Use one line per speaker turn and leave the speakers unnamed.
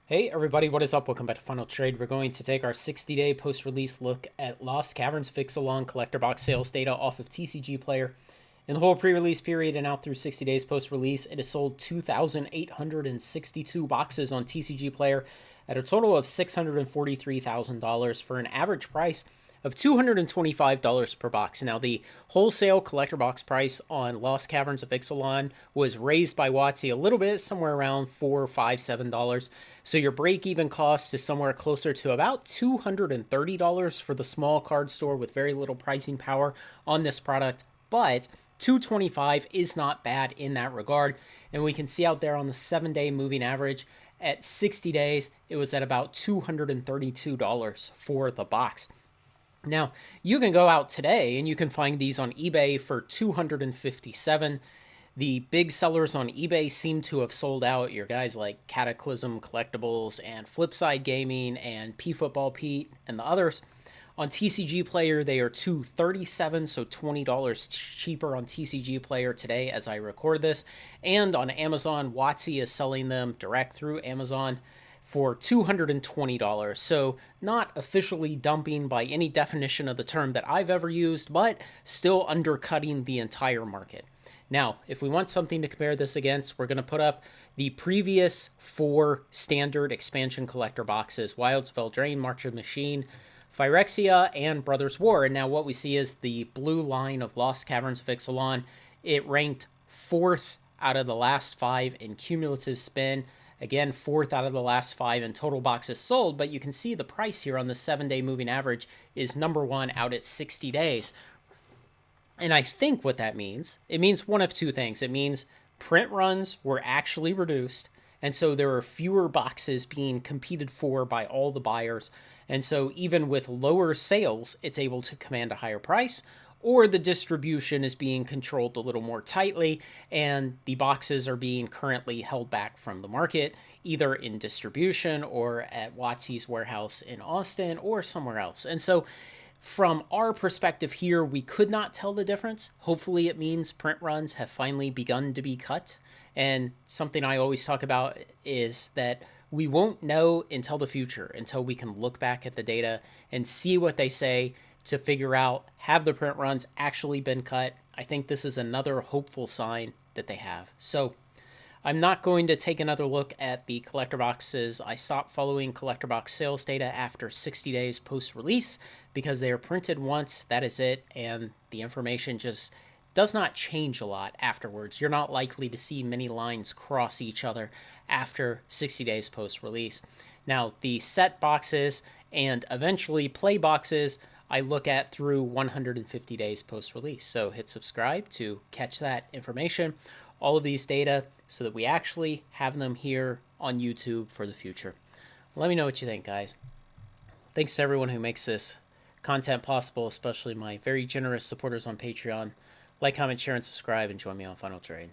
Hey everybody, what is up? Welcome back to Final Trade. We're going to take our 60-day post-release look at Lost Caverns of Ixalan collector box sales data off of TCG Player. In the whole pre-release period and out through 60 days post-release, it has sold 2,862 boxes on TCG Player at a total of $643,000 for an average price of $225 per box. Now, the wholesale collector box price on Lost Caverns of Ixalan was raised by WotC a little bit, somewhere around $4, $5, $7. So your break-even cost is somewhere closer to about $230 for the small card store with very little pricing power on this product. But $225 is not bad in that regard. And we can see out there on the 7-day moving average, at 60 days, it was at about $232 for the box. Now, you can go out today and you can find these on eBay for $257. The big sellers on eBay seem to have sold out. Your guys like Cataclysm Collectibles and Flipside Gaming and P Football Pete and the others. On TCG Player, they are $237, so $20 cheaper on TCG Player today as I record this. And on Amazon, WotC is selling them direct through Amazon for $220. So not officially dumping by any definition of the term that I've ever used, but still undercutting the entire market. Now, if we want something to compare this against, we're going to put up the previous 4 standard expansion collector boxes: Wilds of Eldraine, March of Machine, Phyrexia, and Brothers War. And now what we see is the blue line of Lost Caverns of Ixalan. It ranked 4th out of the last 5 in cumulative spin. Again, 4th out of the last 5 in total boxes sold, but you can see the price here on the 7-day moving average is number 1 out at 60 days. And I think what that means, it means one of two things. It means print runs were actually reduced, and so there are fewer boxes being competed for by all the buyers. And so even with lower sales, it's able to command a higher price, or the distribution is being controlled a little more tightly, and the boxes are being currently held back from the market, either in distribution or at WotC's warehouse in Austin or somewhere else. And so from our perspective here, we could not tell the difference. Hopefully it means print runs have finally begun to be cut. And something I always talk about is that we won't know until the future, until we can look back at the data and see what they say to figure out, have the print runs actually been cut? I think this is another hopeful sign that they have. So I'm not going to take another look at the collector boxes. I stopped following collector box sales data after 60 days post-release because they are printed once, that is it, and the information just does not change a lot afterwards. You're not likely to see many lines cross each other after 60 days post-release. Now, the set boxes and eventually play boxes I look at through 150 days post-release. So hit subscribe to catch that information, all of these data, so that we actually have them here on YouTube for the future. Let me know what you think, guys. Thanks to everyone who makes this content possible, especially my very generous supporters on Patreon. Like, comment, share, and subscribe, and join me on Final Trade.